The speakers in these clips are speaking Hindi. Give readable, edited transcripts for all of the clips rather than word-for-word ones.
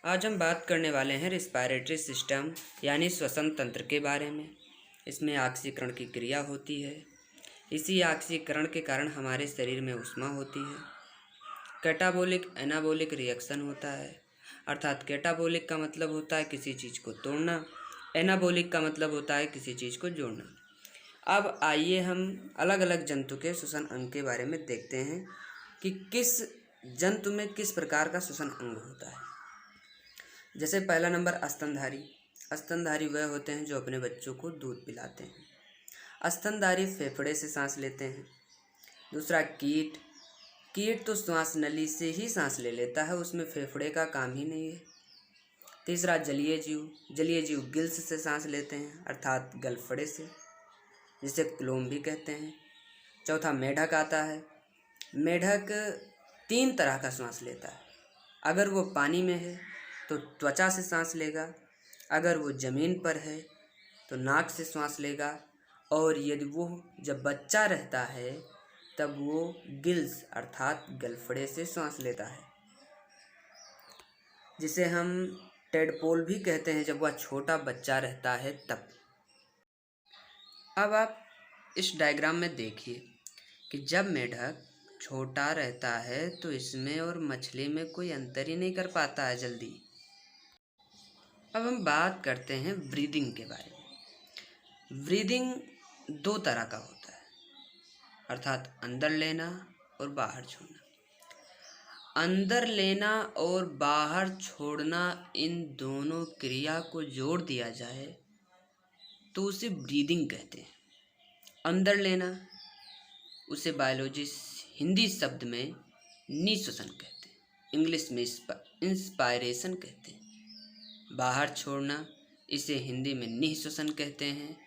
आज हम बात करने वाले हैं रिस्पायरेटरी सिस्टम यानी श्वसन तंत्र के बारे में। इसमें ऑक्सीकरण की क्रिया होती है। इसी ऑक्सीकरण के कारण हमारे शरीर में ऊष्मा होती है। कैटाबोलिक एनाबोलिक रिएक्शन होता है, अर्थात कैटाबोलिक का मतलब होता है किसी चीज़ को तोड़ना, एनाबोलिक का मतलब होता है किसी चीज़ को जोड़ना। अब आइए हम अलग अलग जंतु के श्वसन अंग के बारे में देखते हैं कि किस जंतु में किस प्रकार का श्वसन अंग होता है। जैसे पहला नंबर स्तनधारी। स्तनधारी वह होते हैं जो अपने बच्चों को दूध पिलाते हैं। स्तनधारी फेफड़े से सांस लेते हैं। दूसरा कीट। कीट तो श्वास नली से ही सांस ले लेता है, उसमें फेफड़े का काम ही नहीं है। तीसरा जलीय जीव। जलीय जीव गिल्स से सांस लेते हैं, अर्थात गलफड़े से, जिसे क्लोम भी कहते हैं। चौथा मेढक आता है। मेढक 3 तरह का सांस लेता है। अगर वो पानी में है तो त्वचा से सांस लेगा, अगर वो ज़मीन पर है तो नाक से सांस लेगा, और यदि वो जब बच्चा रहता है तब वो गिल्स अर्थात गलफड़े से सांस लेता है, जिसे हम टेडपोल भी कहते हैं जब वह छोटा बच्चा रहता है तब। अब आप इस डायग्राम में देखिए कि जब मेढक छोटा रहता है तो इसमें और मछली में कोई अंतर ही नहीं कर पाता है जल्दी। अब हम बात करते हैं ब्रीदिंग के बारे में। ब्रीदिंग 2 तरह का होता है, अर्थात अंदर लेना और बाहर छोड़ना। अंदर लेना और बाहर छोड़ना, इन दोनों क्रिया को जोड़ दिया जाए तो उसे ब्रीदिंग कहते हैं। अंदर लेना उसे बायोलॉजिस्ट हिंदी शब्द में निःश्वसन कहते हैं, इंग्लिश में इंस्पायरेशन कहते हैं। बाहर छोड़ना इसे हिंदी में निःश्वसन कहते हैं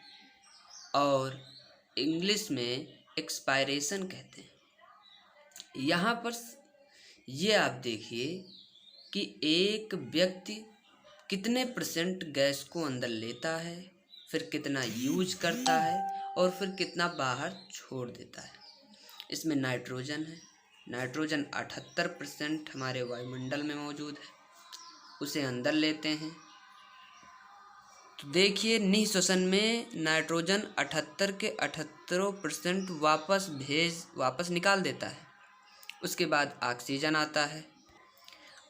और इंग्लिश में एक्सपायरेशन कहते हैं। यहाँ पर ये आप देखिए कि एक व्यक्ति कितने % गैस को अंदर लेता है, फिर कितना यूज करता है और फिर कितना बाहर छोड़ देता है। इसमें नाइट्रोजन है। नाइट्रोजन 78% हमारे वायुमंडल में मौजूद है, उसे अंदर लेते हैं। तो देखिए निःश्वसन में नाइट्रोजन 78 के 78% वापस निकाल देता है। उसके बाद ऑक्सीजन आता है।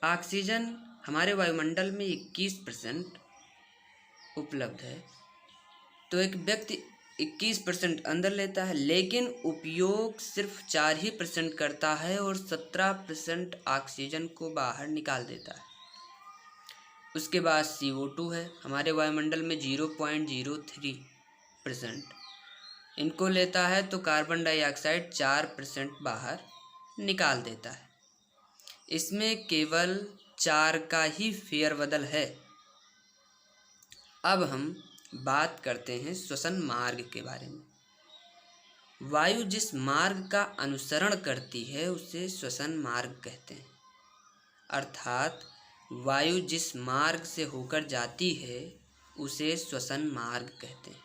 ऑक्सीजन हमारे वायुमंडल में 21% उपलब्ध है, तो एक व्यक्ति 21% अंदर लेता है, लेकिन उपयोग सिर्फ 4% करता है और 17% ऑक्सीजन को बाहर निकाल देता है। उसके बाद CO2 है, हमारे वायुमंडल में 0.03% इनको लेता है, तो कार्बन डाइऑक्साइड 4% बाहर निकाल देता है। इसमें केवल 4 का ही फेरबदल है। अब हम बात करते हैं श्वसन मार्ग के बारे में। वायु जिस मार्ग का अनुसरण करती है उसे श्वसन मार्ग कहते हैं, अर्थात वायु जिस मार्ग से होकर जाती है उसे श्वसन मार्ग कहते हैं।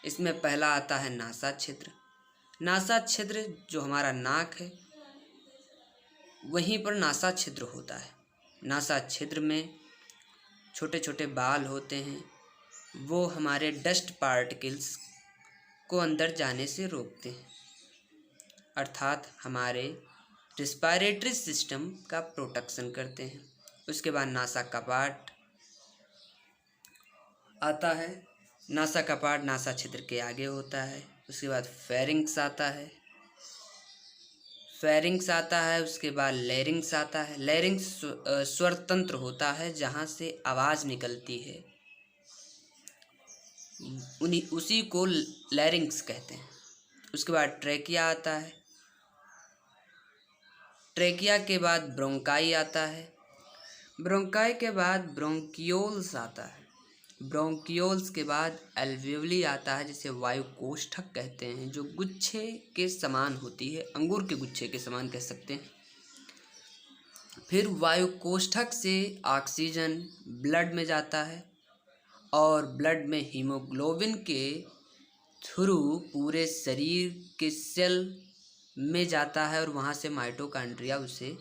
इसमें पहला आता है नासा छिद्र। नासा छिद्र जो हमारा नाक है, वहीं पर नासा छिद्र होता है। नासा छिद्र में छोटे छोटे बाल होते हैं, वो हमारे डस्ट पार्टिकल्स को अंदर जाने से रोकते हैं, अर्थात हमारे रिस्पायरेटरी सिस्टम का प्रोटेक्शन करते हैं। उसके बाद नासा कपाट आता है। नासा कपाट नासा छिद्र के आगे होता है। उसके बाद फेरिंग्स आता है। उसके बाद लैरिंग्स आता है। लैरिंग्स स्वर तंत्र होता है जहाँ से आवाज़ निकलती है, उसी को लैरिंग्स कहते हैं। उसके बाद ट्रेकिया आता है। ट्रेकिया के बाद ब्रोंकाई आता है। ब्रोंकाई के बाद ब्रोंकियोल्स आता है। ब्रोंकियोल्स के बाद एल्वियोली आता है, जिसे वायु कोष्ठक कहते हैं, जो गुच्छे के समान होती है, अंगूर के गुच्छे के समान कह सकते हैं। फिर वायु कोष्ठक से ऑक्सीजन ब्लड में जाता है और ब्लड में हीमोग्लोबिन के थ्रू पूरे शरीर के सेल में जाता है और वहाँ से माइटोकॉन्ड्रिया उसे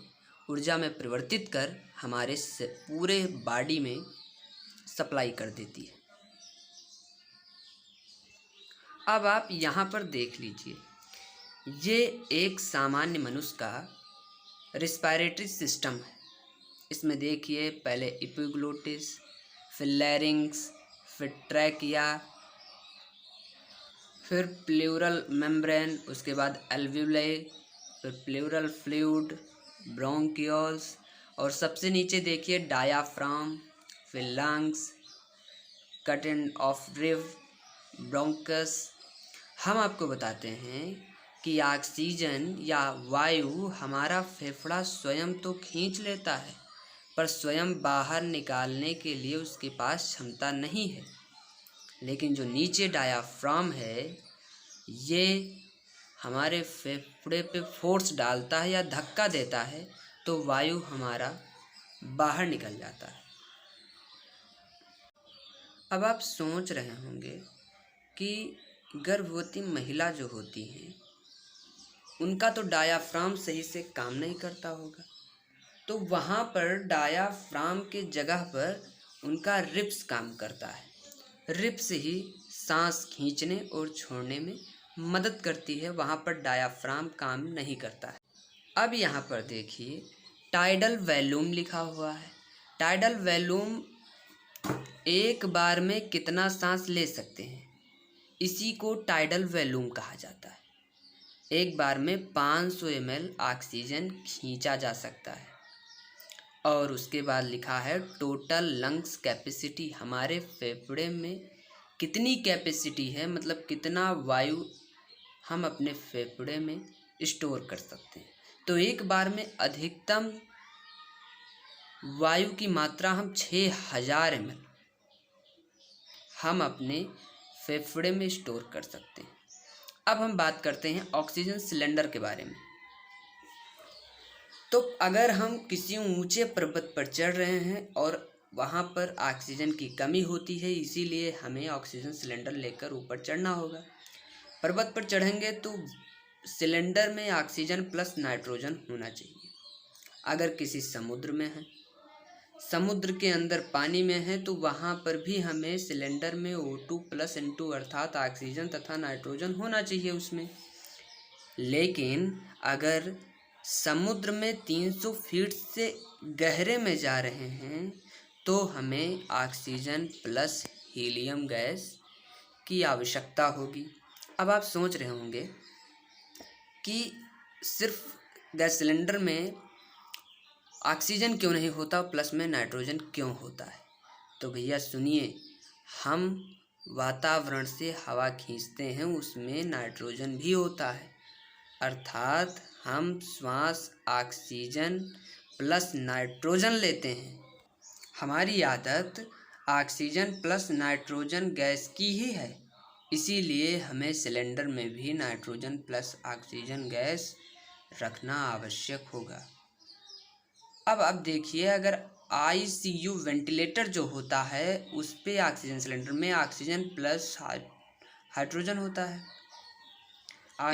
ऊर्जा में परिवर्तित कर हमारे पूरे बॉडी में सप्लाई कर देती है। अब आप यहाँ पर देख लीजिए, ये एक सामान्य मनुष्य का रिस्पायरेटरी सिस्टम है। इसमें देखिए, पहले एपिग्लोटिस, फिर लैरिंग्स, फिर ट्रैकिया, फिर प्लूरल मेम्ब्रेन, उसके बाद एल्वियोलाई, फिर प्लूरल फ्लूइड, ब्रोंकियोल्स, और सबसे नीचे देखिए डायाफ्राम, फिर लंग्स, कर्टेन ऑफ रिव, ब्रोंकस। हम आपको बताते हैं कि ऑक्सीजन या वायु हमारा फेफड़ा स्वयं तो खींच लेता है, पर स्वयं बाहर निकालने के लिए उसके पास क्षमता नहीं है। लेकिन जो नीचे डायाफ्राम है, ये हमारे फेफड़े पे फोर्स डालता है या धक्का देता है, तो वायु हमारा बाहर निकल जाता है। अब आप सोच रहे होंगे कि गर्भवती महिला जो होती हैं, उनका तो डायाफ्राम सही से काम नहीं करता होगा, तो वहाँ पर डायाफ्राम के जगह पर उनका रिब्स काम करता है। रिब्स ही सांस खींचने और छोड़ने में मदद करती है, वहाँ पर डायाफ्राम काम नहीं करता है। अब यहाँ पर देखिए, टाइडल वॉल्यूम लिखा हुआ है। टाइडल वॉल्यूम एक बार में कितना सांस ले सकते हैं, इसी को टाइडल वॉल्यूम कहा जाता है। एक बार में 500 ml ऑक्सीजन खींचा जा सकता है। और उसके बाद लिखा है टोटल लंग्स कैपेसिटी, हमारे फेफड़े में कितनी कैपेसिटी है, मतलब कितना वायु हम अपने फेफड़े में स्टोर कर सकते हैं। तो एक बार में अधिकतम वायु की मात्रा हम 6000 ml हम अपने फेफड़े में स्टोर कर सकते हैं। अब हम बात करते हैं ऑक्सीजन सिलेंडर के बारे में। तो अगर हम किसी ऊंचे पर्वत पर चढ़ रहे हैं और वहाँ पर ऑक्सीजन की कमी होती है, इसीलिए हमें ऑक्सीजन सिलेंडर लेकर ऊपर चढ़ना होगा। पर्वत पर चढ़ेंगे तो सिलेंडर में ऑक्सीजन प्लस नाइट्रोजन होना चाहिए। अगर किसी समुद्र में है, समुद्र के अंदर पानी में है, तो वहाँ पर भी हमें सिलेंडर में O2 प्लस N2 अर्थात ऑक्सीजन तथा नाइट्रोजन होना चाहिए उसमें। लेकिन अगर समुद्र में 300 फीट से गहरे में जा रहे हैं, तो हमें ऑक्सीजन प्लस हीलियम गैस की आवश्यकता होगी। अब आप सोच रहे होंगे कि सिर्फ गैस सिलेंडर में ऑक्सीजन क्यों नहीं होता, प्लस में नाइट्रोजन क्यों होता है। तो भैया सुनिए, हम वातावरण से हवा खींचते हैं, उसमें नाइट्रोजन भी होता है, अर्थात हम श्वास ऑक्सीजन प्लस नाइट्रोजन लेते हैं। हमारी आदत ऑक्सीजन प्लस नाइट्रोजन गैस की ही है, इसीलिए हमें सिलेंडर में भी नाइट्रोजन प्लस ऑक्सीजन गैस रखना आवश्यक होगा। अब आप देखिए, अगर ICU वेंटिलेटर जो होता है, उस पे ऑक्सीजन सिलेंडर में ऑक्सीजन प्लस हाइड्रोजन होता है।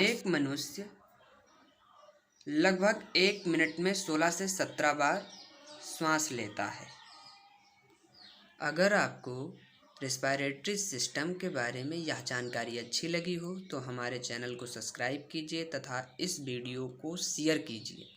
एक मनुष्य लगभग 1 मिनट में 16 से 17 बार श्वास लेता है। अगर आपको रेस्पिरेटरी सिस्टम के बारे में यह जानकारी अच्छी लगी हो, तो हमारे चैनल को सब्सक्राइब कीजिए तथा इस वीडियो को शेयर कीजिए।